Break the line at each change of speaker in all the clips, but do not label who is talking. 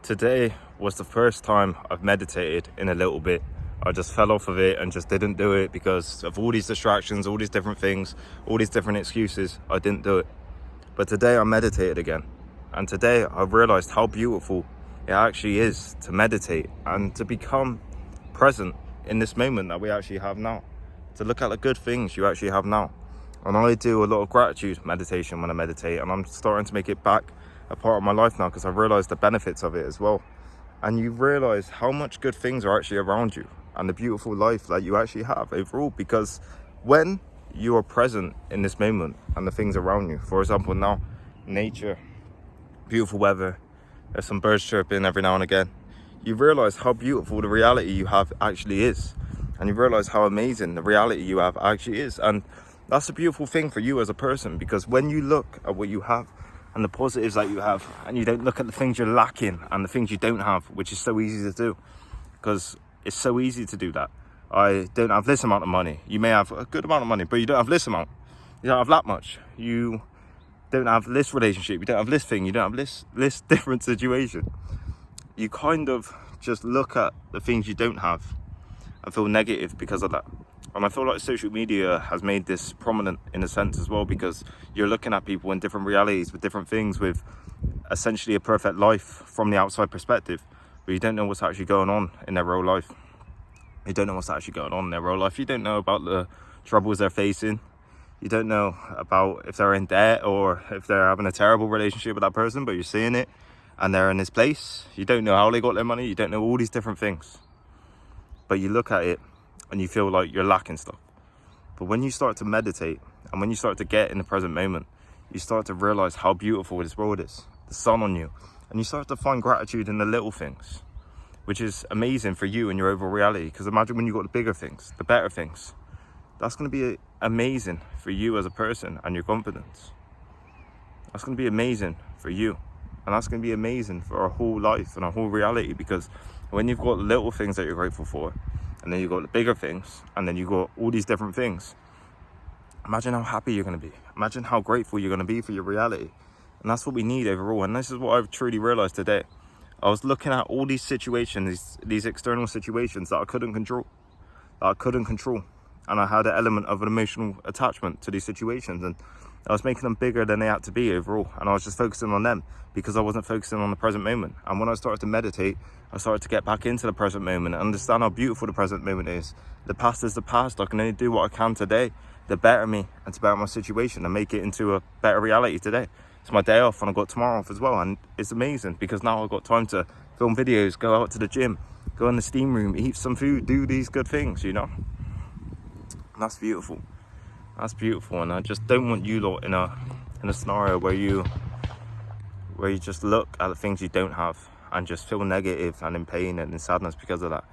Today was the first time I've meditated in a little bit. I just fell off of it and just didn't do it because of all these distractions, all these different things, all these different excuses. I didn't do it. But today I meditated again. And today I realized how beautiful it actually is to meditate and to become present in this moment that we actually have now. To look at the good things you actually have now. And I do a lot of gratitude meditation when I meditate, and I'm starting to make it back a part of my life now because I've realized the benefits of it as well. And you realize how much good things are actually around you and the beautiful life that you actually have overall, because when you are present in this moment and the things around you, for example now, nature, beautiful weather, there's some birds chirping every now and again, you realize how beautiful the reality you have actually is, and you realize how amazing the reality you have actually is. And that's a beautiful thing for you as a person, because when you look at what you have and the positives that you have, and you don't look at the things you're lacking and the things you don't have, which is so easy to do, because it's so easy to do that. I don't have this amount of money. You may have a good amount of money, but you don't have this amount. You don't have that much. You don't have this relationship. You don't have this thing. You don't have this different situation. You kind of just look at the things you don't have and feel negative because of that. And I feel like social media has made this prominent in a sense as well, because you're looking at people in different realities with different things, with essentially a perfect life from the outside perspective, but you don't know what's actually going on in their real life. You don't know what's actually going on in their real life. You don't know about the troubles they're facing. You don't know about if they're in debt or if they're having a terrible relationship with that person, but you're seeing it and they're in this place. You don't know how they got their money. You don't know all these different things, but you look at it and you feel like you're lacking stuff. But when you start to meditate and when you start to get in the present moment, you start to realize how beautiful this world is, the sun on you, and you start to find gratitude in the little things, which is amazing for you and your overall reality. Because imagine when you got the bigger things, the better things, that's going to be amazing for you as a person and your confidence. That's going to be amazing for you, and that's going to be amazing for our whole life and our whole reality, because when you've got little things that you're grateful for, and then you've got the bigger things, and then you've got all these different things, imagine how happy you're going to be. Imagine how grateful you're going to be for your reality. And that's what we need overall. And this is what I've truly realized today. I was looking at all these situations, these external situations that I couldn't control. And I had an element of an emotional attachment to these situations, and I was making them bigger than they had to be overall. And I was just focusing on them because I wasn't focusing on the present moment. And when I started to meditate, I started to get back into the present moment and understand how beautiful the present moment is. The past is the past. I can only do what I can today to better me and to better my situation and make it into a better reality today. It's my day off and I've got tomorrow off as well. And it's amazing because now I've got time to film videos, go out to the gym, go in the steam room, eat some food, do these good things, you know? And that's beautiful. That's beautiful. And I just don't want you lot in a scenario where you just look at the things you don't have and just feel negative and in pain and in sadness because of that.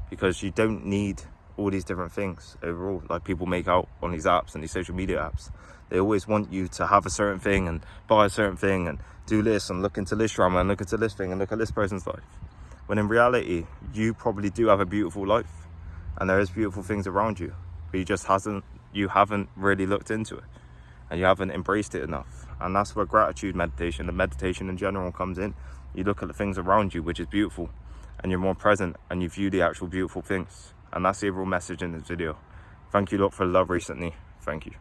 Because you don't need all these different things overall, like people make out on these apps and these social media apps. They always want you to have a certain thing and buy a certain thing and do this and look into this drama and look into this thing and look at this person's life. When in reality, you probably do have a beautiful life and there is beautiful things around you, but you haven't really looked into it and you haven't embraced it enough. And that's where gratitude meditation and meditation in general comes in. You look at the things around you, which is beautiful, and you're more present and you view the actual beautiful things. And that's the overall message in this video. Thank you lot for the love recently. Thank you.